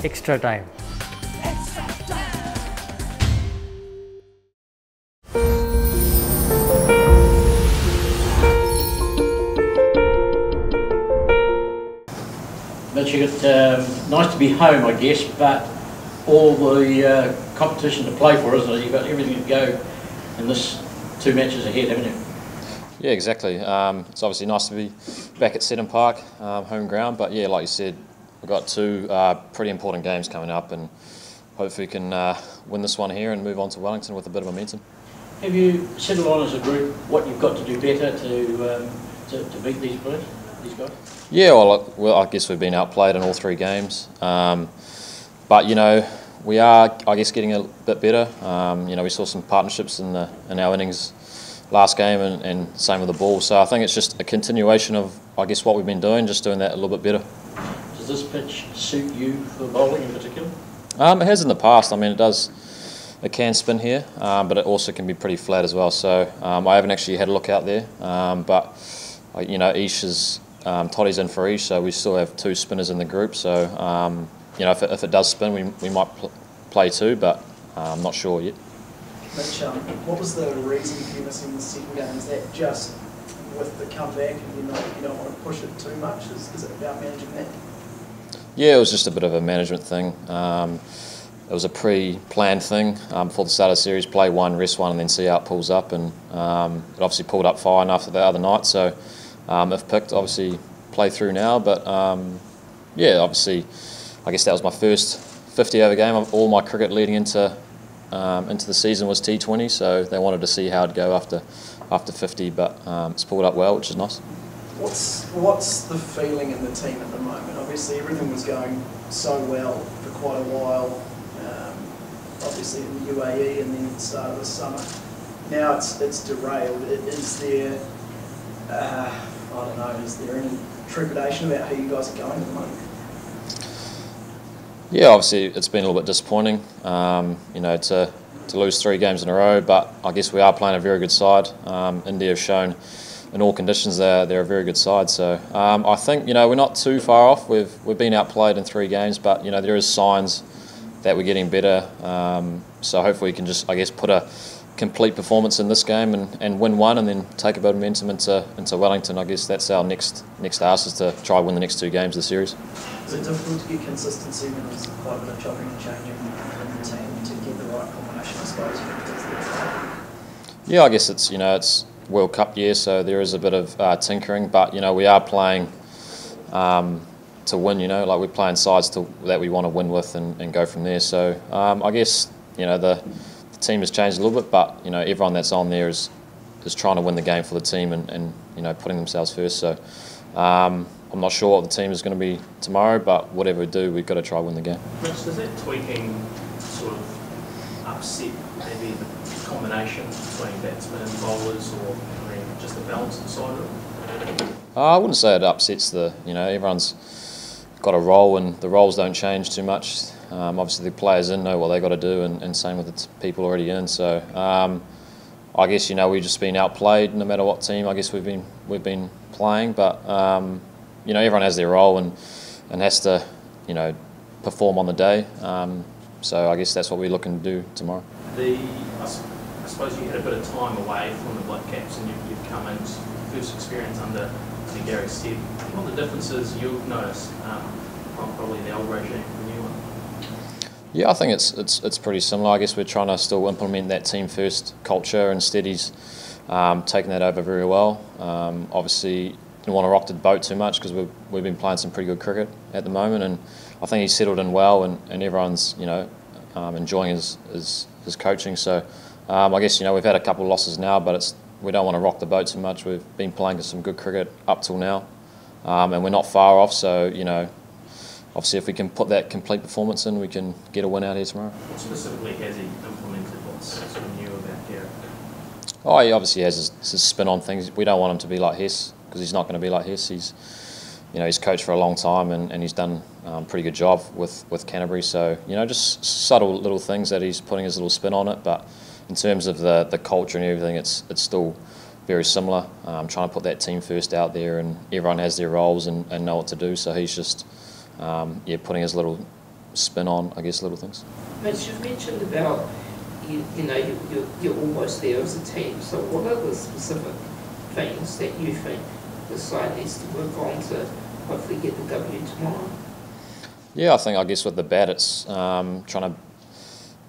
extra time. Mitch, nice to be home, I guess, but all the competition to play for, isn't it? You've got everything to go in this 2 matches ahead, haven't you? Yeah, exactly. It's obviously nice to be back at Santner Park, home ground, but yeah, like you said, we've got 2 pretty important games coming up, and hopefully we can win this one here and move on to Wellington with a bit of momentum. Have you settled on as a group what you've got to do better to beat these guys? Yeah, well, I guess we've been outplayed in all 3 games, but you know, we are, I guess, getting a bit better. You know, we saw some partnerships in our innings last game, and same with the ball. So I think it's just a continuation of, I guess, what we've been doing, just doing that a little bit better. Does this pitch suit you for bowling in particular? It has in the past. I mean, it can spin here, but it also can be pretty flat as well. So I haven't actually had a look out there, but you know, Ish is Toddy's in for Ish, so we still have 2 spinners in the group. So you know, if it does spin, we might play 2, but I'm not sure yet. Mitch, what was the reason for you missing the second game? Is that just with the comeback and you don't want to push it too much? Is it about managing that? Yeah, it was just a bit of a management thing. It was a pre-planned thing before the start of the series. Play 1, rest 1, and then see how it pulls up. And it obviously pulled up fine after the other night. So if picked, obviously play through now. But yeah, obviously, I guess that was my first 50-over game. All my cricket leading into the season was T20, so they wanted to see how it'd go after 50, but it's pulled up well, which is nice. What's the feeling in the team at the moment? Obviously everything was going so well for quite a while, obviously in the UAE and then at the start of the summer. Now it's derailed. Is there, I don't know, is there any trepidation about how you guys are going at the moment? Yeah, obviously it's been a little bit disappointing, you know, to lose 3 games in a row, but I guess we are playing a very good side. India have shown in all conditions they're a very good side, so I think, you know, we're not too far off. We've been outplayed in 3 games, but you know, there is signs that we're getting better, so hopefully we can just, I guess, put a complete performance in this game and win 1 and then take a bit of momentum into Wellington. I guess that's our next ask, is to try win the next 2 games of the series. Is it difficult to get consistency when there's quite a bit of chopping and changing in the team to get the right combination, I suppose? Yeah, I guess it's, you know, it's World Cup year, so there is a bit of tinkering, but you know, we are playing to win. You know, like we're playing sides that we want to win with and go from there. So I guess, you know, the team has changed a little bit, but you know, everyone that's on there is trying to win the game for the team and you know, putting themselves first. So I'm not sure what the team is going to be tomorrow, but whatever we do, we've got to try to win the game. Mitch, does that tweaking sort of upset maybe the combination between batsmen and bowlers, or I mean, just the balance inside of it? I wouldn't say it upsets the, you know, everyone's got a role and the roles don't change too much. Obviously the players in know what they got to do, and same with the people already in. So I guess, you know, we've just been outplayed no matter what team I guess we've been playing, but you know, everyone has their role and has to, you know, perform on the day. So I guess that's what we're looking to do tomorrow. I suppose you had a bit of time away from the Black Caps, and you've come in first experience under Gary Stead. What are the differences you've noticed from probably the old regime and the new one? Yeah, I think it's pretty similar. I guess we're trying to still implement that team first culture, and Steady's taken that over very well. Obviously, didn't want to rock the boat too much because we've been playing some pretty good cricket at the moment, and I think he's settled in well, and everyone's, you know, enjoying his coaching. So I guess, you know, we've had a couple of losses now, but we don't want to rock the boat too much. We've been playing some good cricket up till now, and we're not far off. So, you know, obviously if we can put that complete performance in, we can get a win out here tomorrow. What specifically has he implemented? What's sort of new about Gary? Oh, he obviously has his spin on things. We don't want him to be like Hess, because he's not going to be like Hess. He's coached for a long time, and he's done a pretty good job with Canterbury. So, you know, just subtle little things that he's putting his little spin on it. But in terms of the culture and everything, it's still very similar. Trying to put that team first out there, and everyone has their roles and know what to do. So he's just putting his little spin on, I guess, little things. Mitch, you've mentioned about you're almost there as a team. So what are the specific things that you think the side needs to work on to hopefully get the W tomorrow? Yeah, I guess with the bat, it's trying to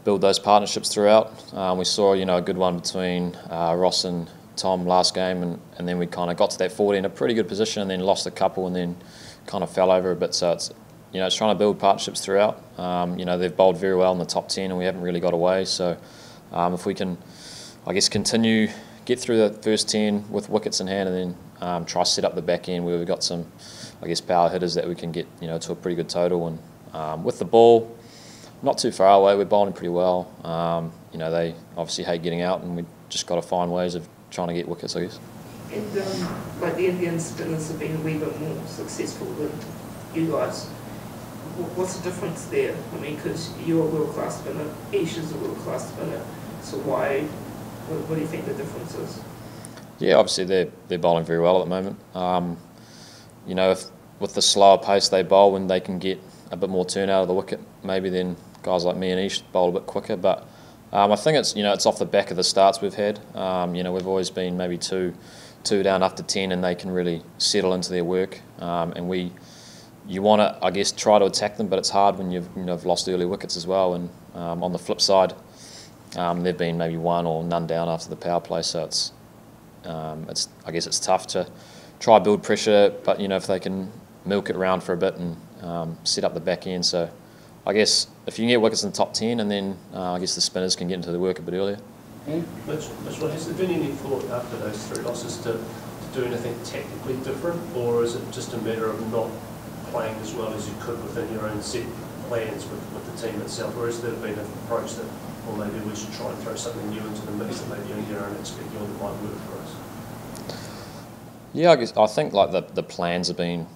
build those partnerships throughout. We saw a good one between Ross and Tom last game, and then we kind of got to that 40 in a pretty good position, and then lost a couple, and then kind of fell over a bit. So it's trying to build partnerships throughout. They've bowled very well in the top 10, and we haven't really got away. So if we can, I guess, get through the first 10 with wickets in hand, and then try to set up the back end where we've got some, I guess, power hitters that we can get to a pretty good total. And with the ball not too far away, we're bowling pretty well. They obviously hate getting out, and we just got to find ways of trying to get wickets, I guess. And the Indian spinners have been a wee bit more successful than you guys. What's the difference there? I mean, because you're a world-class spinner, Ish is a world-class spinner, so what do you think the difference is? Yeah, obviously they're bowling very well at the moment. If with the slower pace they bowl, when they can get a bit more turn out of the wicket, maybe then guys like me and Ish bowl a bit quicker. But I think it's off the back of the starts we've had. We've always been maybe two down after 10, and they can really settle into their work. And you want to, I guess, try to attack them, but it's hard when you've lost early wickets as well. And on the flip side, they've been maybe one or none down after the power play. So I guess it's tough to try to build pressure, but if they can milk it around for a bit and set up the back end. So I guess if you can get wickets in the top 10, and then I guess the spinners can get into the work a bit earlier. Mitch, has there been any thought after those 3 losses to do anything tactically different, or is it just a matter of not playing as well as you could within your own set plans with the team itself, or has there been an approach that, well, maybe we should try and throw something new into the mix that maybe you don't expect that might work for us? Yeah, I think like the plans have been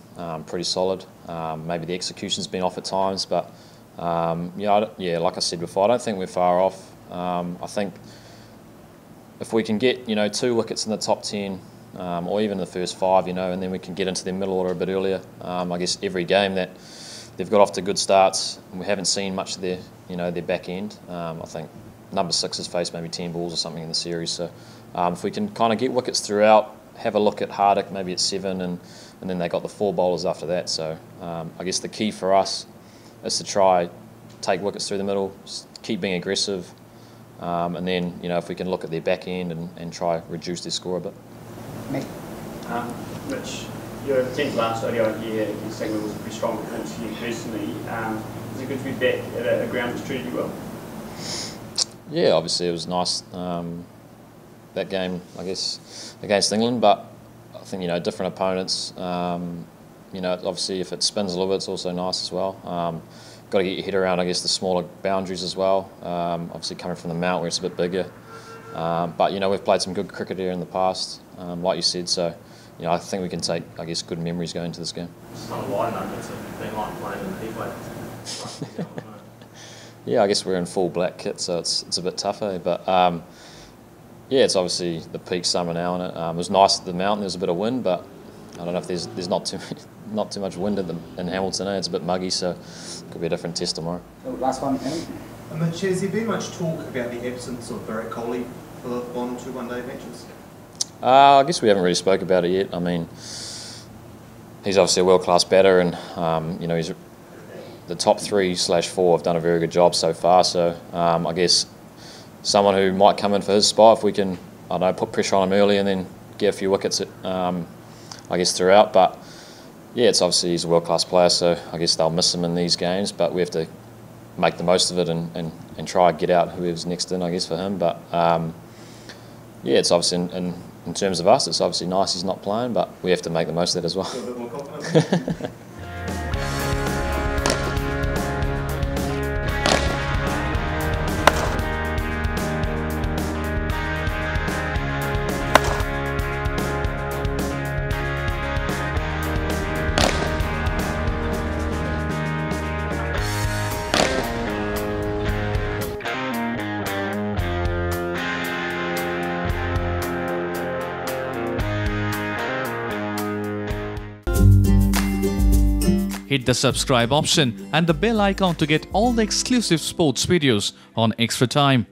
pretty solid. Maybe the execution's been off at times, but like I said before, I don't think we're far off. I think if we can get 2 wickets in the top 10, or even the first 5, and then we can get into their middle order a bit earlier. I guess every game that they've got off to good starts, and we haven't seen much of their back end. I think number 6 has faced maybe 10 balls or something in the series. So if we can kind of get wickets throughout, have a look at Hardik maybe at 7, and then they got the 4 bowlers after that. So I guess the key for us is to try take wickets through the middle, keep being aggressive, and then if we can look at their back end and try reduce their score a bit. Mitch, your 10th last ODI year against England was a pretty strong performance for you personally. Is it good to be back at a ground that's treated you well? Yeah, obviously it was nice, that game, I guess, against England, but I think, different opponents, obviously if it spins a little bit, it's also nice as well. Got to get your head around, I guess, the smaller boundaries as well, obviously coming from the Mount where it's a bit bigger. But, we've played some good cricket here in the past, like you said, so, I think we can take, I guess, good memories going into this game. It's not a wide enough, it's been like playing in the heat wave. Yeah, I guess we're in full black kit, so it's a bit tougher, but yeah, it's obviously the peak summer now, and it was nice at the Mountain. There's a bit of wind, but I don't know if there's not too much wind in Hamilton. It's a bit muggy, so it could be a different test tomorrow. Last one, Andy. Mitch, has there been much talk about the absence of Virat Kohli for the final 2 one-day matches? I guess we haven't really spoke about it yet. I mean, he's obviously a world-class batter, and he's the top 3/4 have done a very good job so far. So I guess someone who might come in for his spot, if we can, I don't know, put pressure on him early and then get a few wickets, I guess, throughout. But yeah, it's obviously he's a world-class player, so I guess they'll miss him in these games. But we have to make the most of it and try to get out whoever's next in, I guess, for him. But yeah, it's obviously in terms of us, it's obviously nice he's not playing, but we have to make the most of that as well. A bit more confident. the subscribe option and the bell icon to get all the exclusive sports videos on Extra Time.